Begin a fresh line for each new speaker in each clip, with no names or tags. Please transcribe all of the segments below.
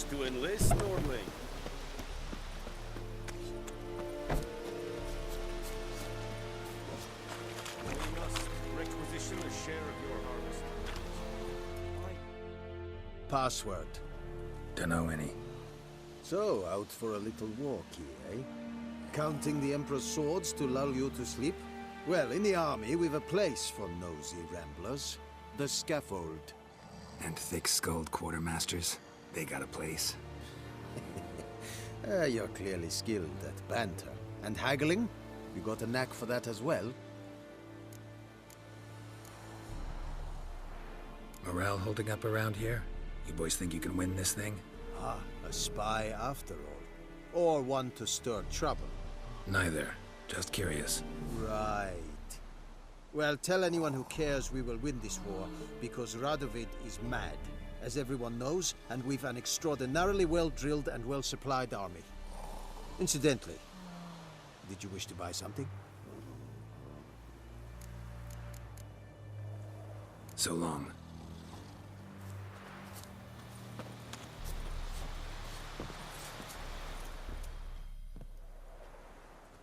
wish to enlist, Nordling? We must requisition a share of your harvest.
Password.
Dunno any.
So, out for a little walk here, eh? Counting the Emperor's swords to lull you to sleep? Well, in the army, we've a place for nosy ramblers. The scaffold.
And thick-skulled quartermasters. They got a place.
You're clearly skilled at banter. And haggling? You got a knack for that as well?
Morale holding up around here? You boys think you can win this thing?
Ah, a spy after all. Or one to stir trouble.
Neither. Just curious.
Right. Well, tell anyone who cares we will win this war, because Radovid is mad, as everyone knows, and we've an extraordinarily well-drilled and well-supplied army. Incidentally, did you wish to buy something?
So long.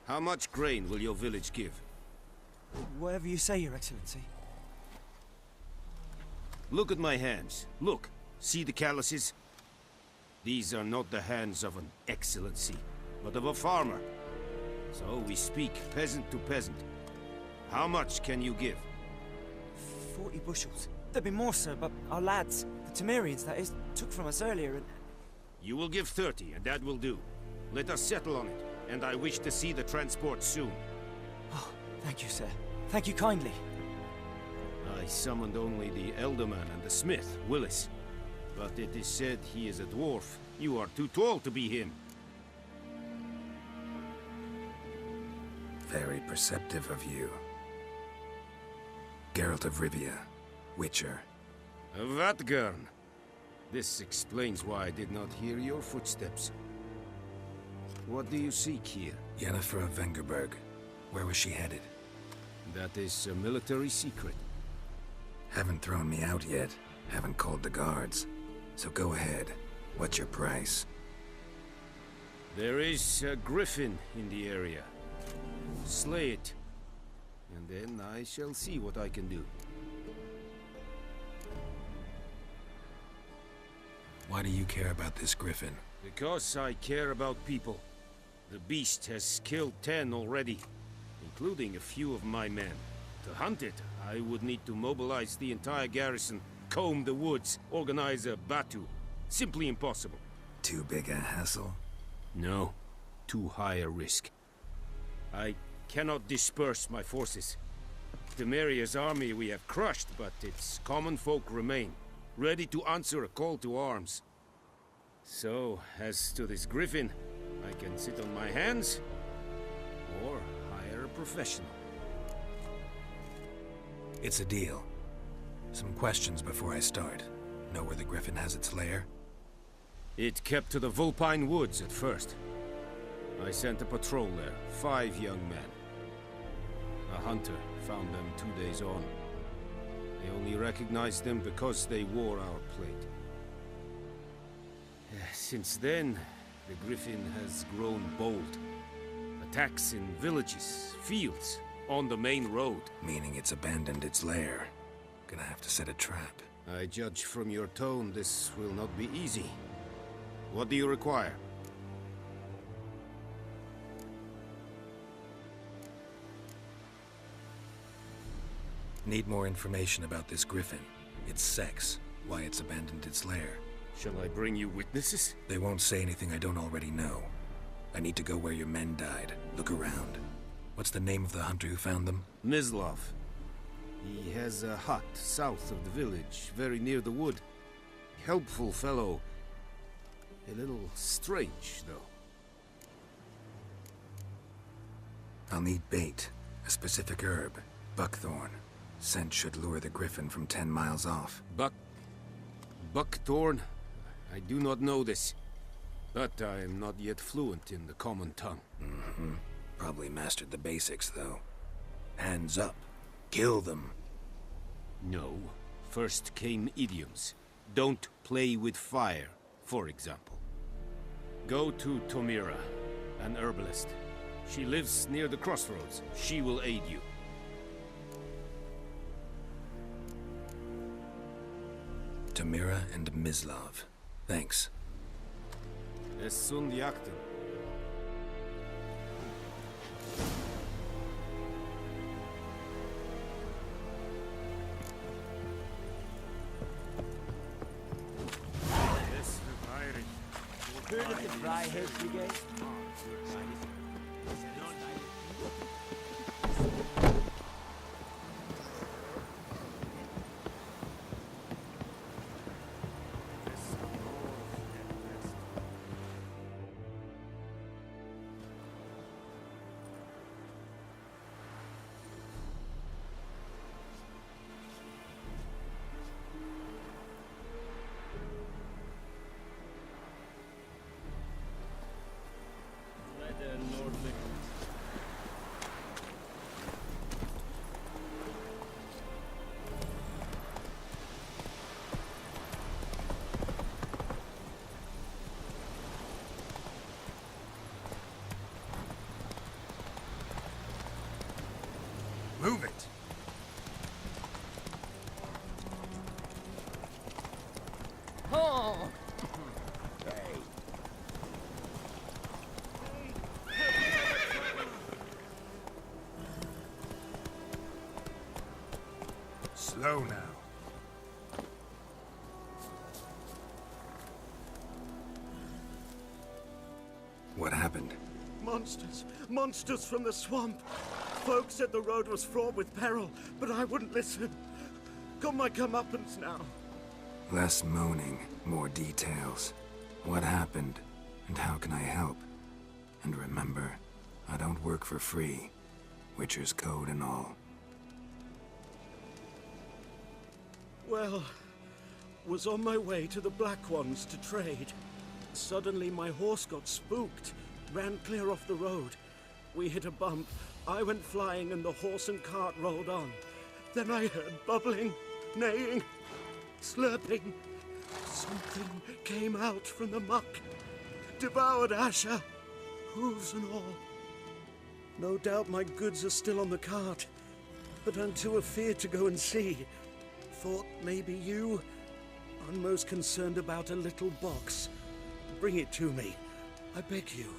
How much grain will your village give?
Whatever you say, Your Excellency.
Look at my hands. Look. See the calluses? These are not the hands of an excellency, but of a farmer. So we speak peasant to peasant. How much can you give?
40 bushels. There'd be more, sir, but our lads, the Temerians, that is, took from us earlier and...
You will give 30, and that will do. Let us settle on it, and I wish to see the transport soon.
Oh, thank you, sir. Thank you kindly.
I summoned only the Elderman and the smith, Willis. But it is said he is a dwarf. You are too tall to be him.
Very perceptive of you. Geralt of Rivia, Witcher.
Vatgern. This explains why I did not hear your footsteps. What do you seek here?
Yennefer of Vengerberg. Where was she headed?
That is a military secret.
Haven't thrown me out yet. Haven't called the guards. So go ahead. What's your price?
There is a Griffin in the area. Slay it. And then I shall see what I can do.
Why do you care about this Griffin?
Because I care about people. The beast has killed 10 already, including a few of my men. To hunt it, I would need to mobilize the entire garrison, comb the woods, organize a batu. Simply impossible.
Too big a hassle?
No. Too high a risk. I cannot disperse my forces. Temeria's army we have crushed, but its common folk remain, ready to answer a call to arms. So, as to this Griffin, I can sit on my hands, or hire a professional.
It's a deal. Some questions before I start. Know where the Griffin has its lair?
It kept to the Vulpine Woods at first. I sent a patrol there, 5 young men. A hunter found them 2 days on. They only recognized them because they wore our plate. Since then, the Griffin has grown bold. Attacks in villages, fields, on the main road.
Meaning it's abandoned its lair. Gonna have to set a trap.
I judge from your tone this will not be easy. What do you require?
Need more information about this Griffin. Its sex, why it's abandoned its lair.
Shall I bring you witnesses?
They won't say anything I don't already know. I need to go where your men died. Look around. What's the name of the hunter who found them?
Mislav. He has a hut south of the village, very near the wood. Helpful fellow. A little strange, though.
I'll need bait. A specific herb. Buckthorn. Scent should lure the Griffin from 10 miles off.
Buckthorn? I do not know this. But I am not yet fluent in the common tongue.
Mm-hmm. Probably mastered the basics, though. Hands up. Kill them.
No. First came idioms. Don't play with fire. for example. Go to Tomira, an herbalist. She lives near the crossroads. She will aid you.
Tamira and Mislav. Thanks.
Es sunt jakten.
Heard of the Freiheit Brigade?
Move it!
Oh!
Slow now. What happened?
Monsters! Monsters from the swamp! Folk said the road was fraught with peril, but I wouldn't listen. Got my comeuppance now.
Less moaning, more details. What happened, and how can I help? And remember, I don't work for free. Witcher's code and all.
Well, was on my way to the Black Ones to trade. Suddenly my horse got spooked, ran clear off the road. We hit a bump, I went flying and the horse and cart rolled on. Then I heard bubbling, neighing, slurping. Something came out from the muck, devoured Asher, hooves and all. No doubt my goods are still on the cart, but I'm too afeard to go and see. Thought maybe you. I'm most concerned about a little box. Bring it to me, I beg you.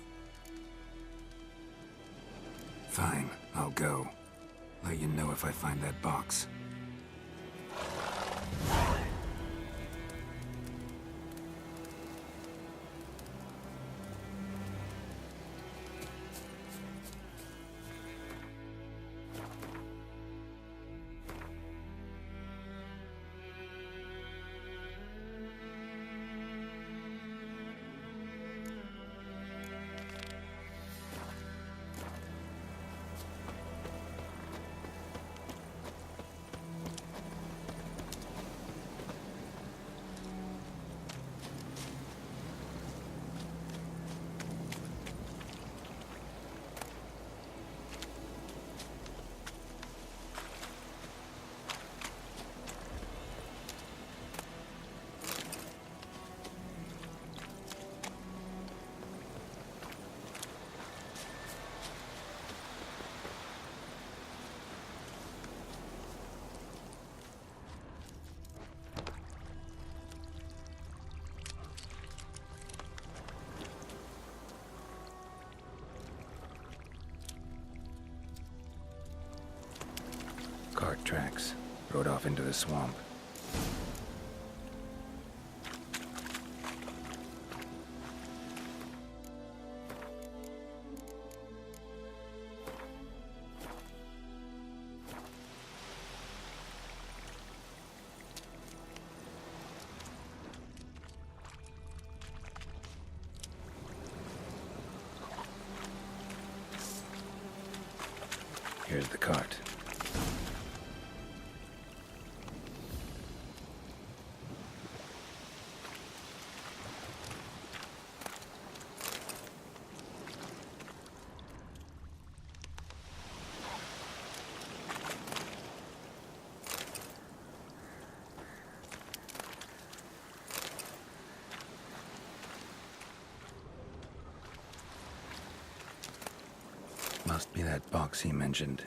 Fine, I'll go. Let you know if I find that box. Cart tracks. Rode off into the swamp. Here's the cart. that box he mentioned.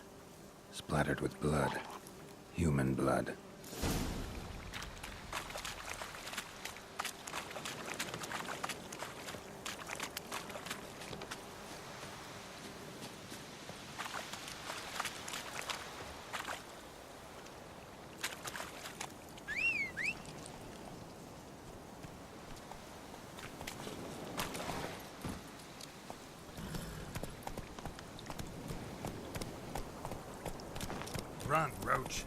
Splattered with blood. Human blood.
Run, Roach.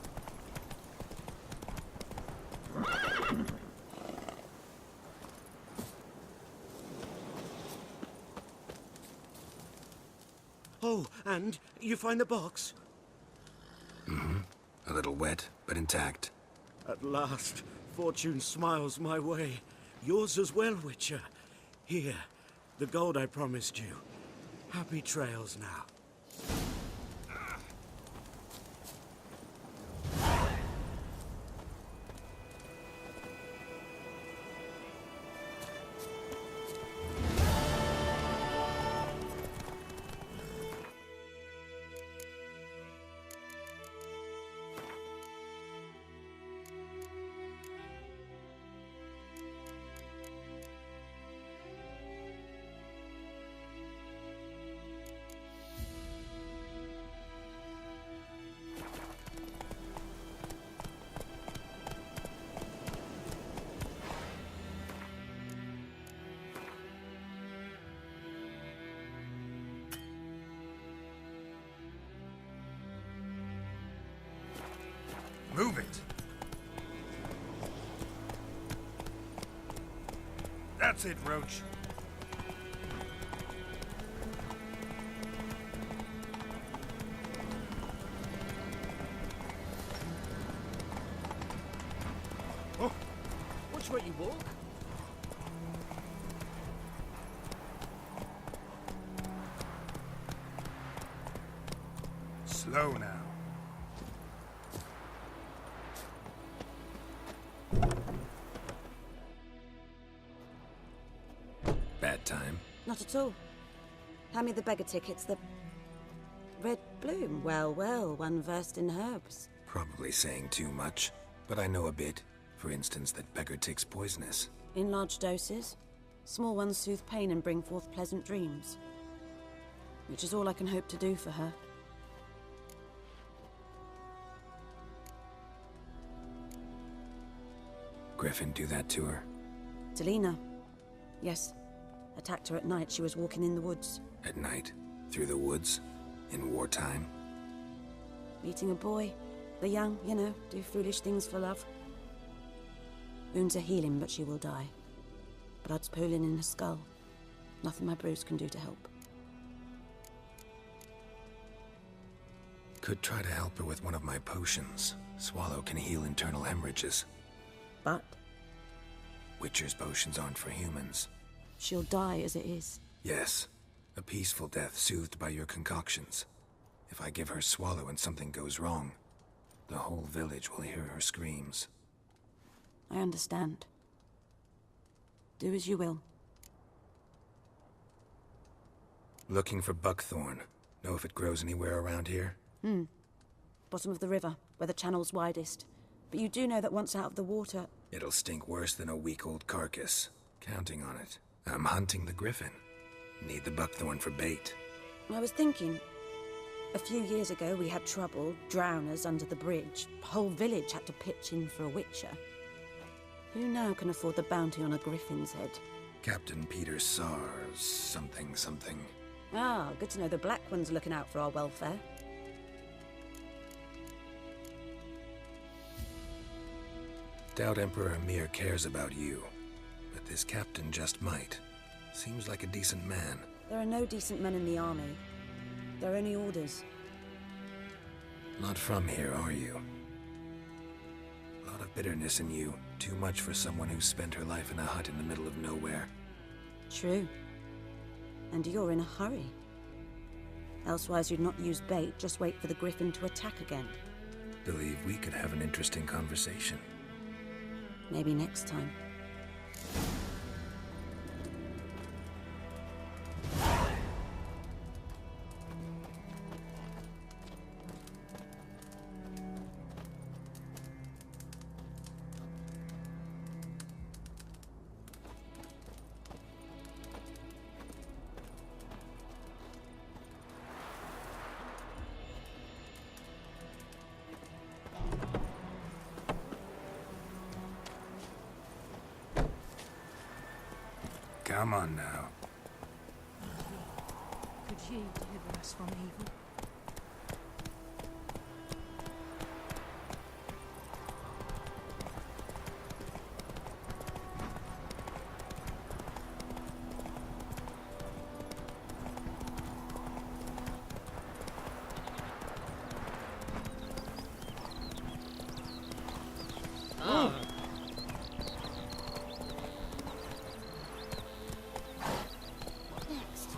Oh, and you find the box?
A little wet, but intact.
At last, fortune smiles my way. Yours as well, Witcher. Here, the gold I promised you. Happy trails now.
Move it! That's it, Roach.
Oh, which way you walk?
Slow now.
Bad time.
Not at all. Hand me the beggar tickets, the red bloom. Well, well, one versed in herbs.
Probably saying too much, but I know a bit. For instance, that beggar tick's poisonous.
In large doses. Small ones soothe pain and bring forth pleasant dreams. Which is all I can hope to do for her.
Griffin do that to her?
Delina. Yes. Attacked her at night. She was walking in the woods.
At night? Through the woods? In wartime?
Meeting a boy. The young, you know, do foolish things for love. Wounds are healing, but she will die. Blood's pooling in her skull. Nothing my bruise can do to help.
Could try to help her with one of my potions. Swallow can heal internal hemorrhages.
But
Witcher's potions aren't for humans.
she'll die as it is.
Yes. A peaceful death soothed by your concoctions. If I give her Swallow and something goes wrong, the whole village will hear her screams.
I understand. Do as you will.
Looking for buckthorn. Know if it grows anywhere around here?
Bottom of the river, where the channel's widest. But you do know that once out of the water...
It'll stink worse than a week-old carcass. Counting on it. I'm hunting the Griffin. Need the buckthorn for bait.
I was thinking... A few years ago we had trouble, drowners under the bridge. The whole village had to pitch in for a witcher. Who now can afford the bounty on a Griffin's head?
Captain Peter Sars... something.
Ah, good to know the Black One's looking out for our welfare.
Doubt Emperor Emir cares about you. But this captain just might. Seems like a decent man.
There are no decent men in the army. There are only orders.
Not from here, are you? A lot of bitterness in you. Too much for someone who spent her life in a hut in the middle of nowhere.
True. And you're in a hurry. Elsewise you'd not use bait, just wait for the Griffin to attack again.
Believe we could have an interesting conversation.
Maybe next time.
Come on now.
Could ye deliver us from evil?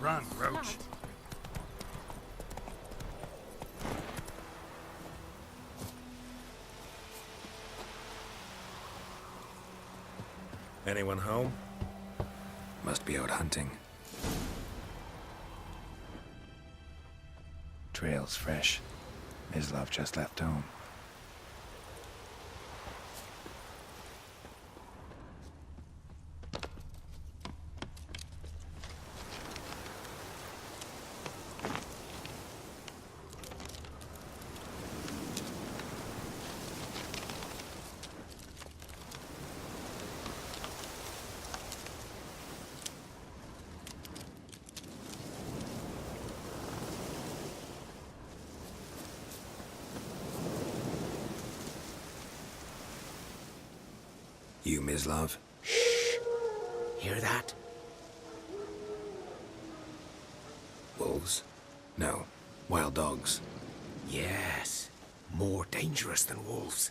Run, Roach.
Anyone home?
Must be out hunting. Trail's fresh. Mislav just left home. You, Mislav?
Hear that?
Wolves? No. Wild dogs.
Yes. More dangerous than wolves.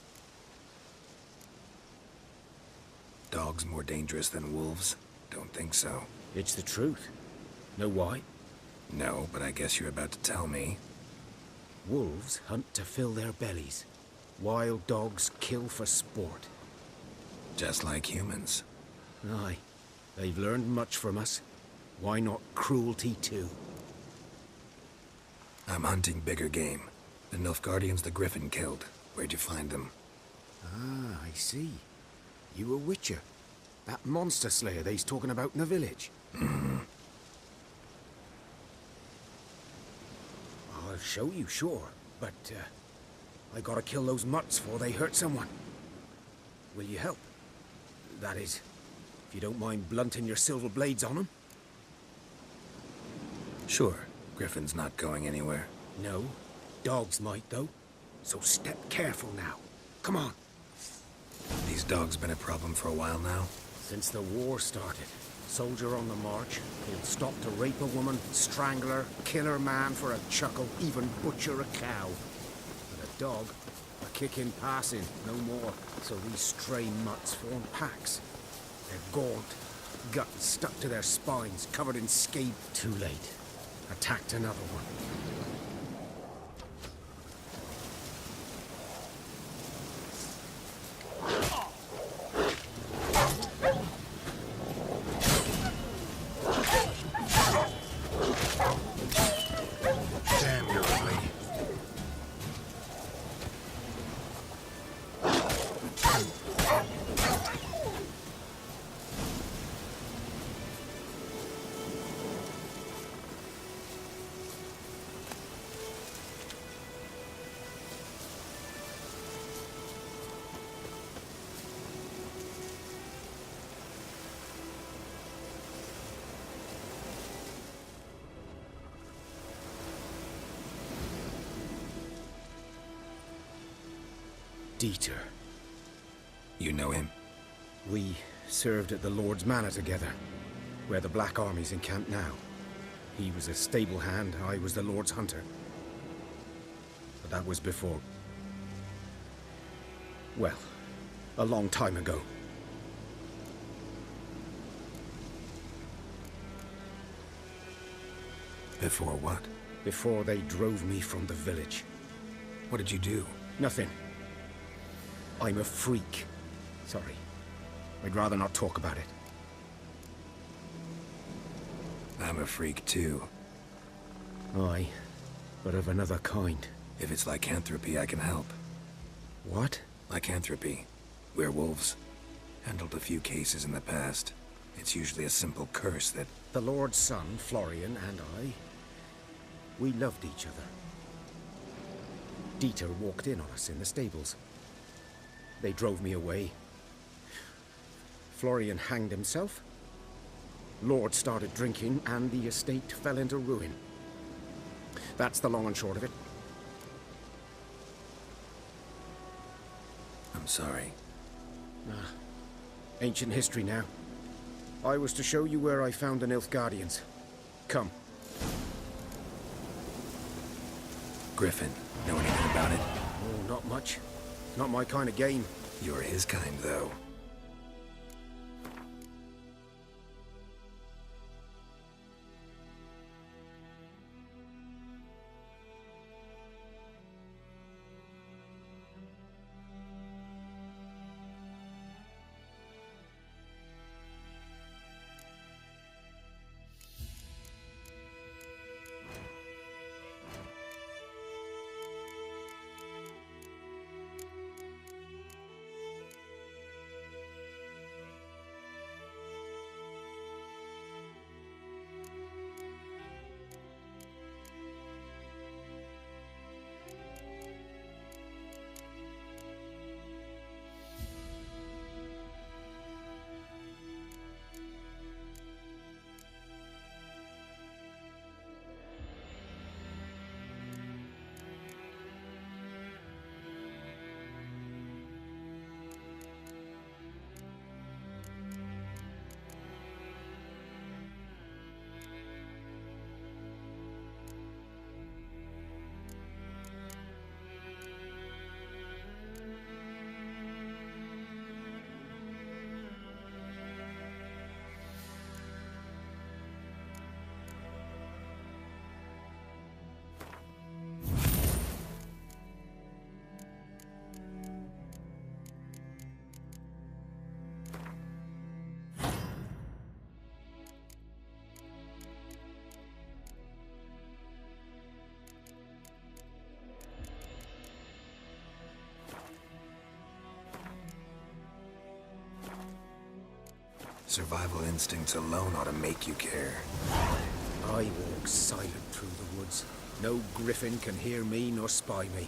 Dogs more dangerous than wolves? Don't think so.
It's the truth. Know why?
No, but I guess you're about to tell me.
Wolves hunt to fill their bellies. Wild dogs kill for sport.
Just like humans.
Aye. They've learned much from us. Why not cruelty too?
I'm hunting bigger game. The Nilfgaardians the Griffin killed. Where'd you find them?
Ah, I see. You a witcher. That monster slayer they's talking about in the village.
Mm-hmm.
I'll show you, sure. But, I gotta kill those mutts before they hurt someone. Will you help? That is, if you don't mind blunting your silver blades on them.
Sure. Griffin's not going anywhere.
No. Dogs might, though. So step careful now. Come on.
These dogs been a problem for a while now?
Since the war started. Soldier on the march. He'll stop to rape a woman, strangle her, kill her man for a chuckle, even butcher a cow. But a dog, a kick in passing, no more. So these stray mutts form packs. They're gaunt, guts stuck to their spines, covered in scab. Too late. Attacked another one.
Damn, you're ugly.
Dieter.
You know him?
We served at the Lord's Manor together, where the Black Army's encamped now. He was a stable hand, I was the Lord's hunter. But that was before... well, a long time ago.
Before what?
Before they drove me from the village.
What did you do?
Nothing. I'm a freak. Sorry. I'd rather not talk about it.
I'm a freak too.
Aye, but of another kind.
If it's lycanthropy, I can help.
What?
Lycanthropy. Werewolves. Handled a few cases in the past. It's usually a simple curse that...
The Lord's son, Florian, and I... we loved each other. Dieter walked in on us in the stables. They drove me away. Florian hanged himself.
Lord started drinking, and the estate fell into ruin. That's the long and short of it.
I'm sorry.
Ancient history now. I was to show you where I found the Nilfgaardians. Come.
Griffin, know anything about it?
Oh, not much. Not my kind of game.
You're his kind, though. Survival instincts alone ought to make you care.
I walk silent through the woods. No Griffin can hear me nor spy me.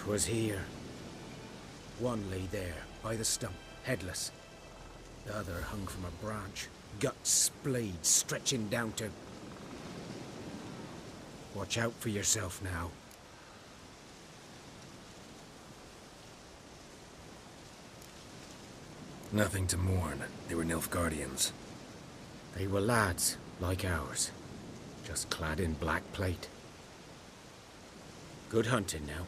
Was here. One lay there, by the stump, headless. The other hung from a branch, guts splayed, stretching down to... Watch out for yourself now.
Nothing to mourn. They were Nilfgaardians.
They were lads, like ours, just clad in black plate. Good hunting now.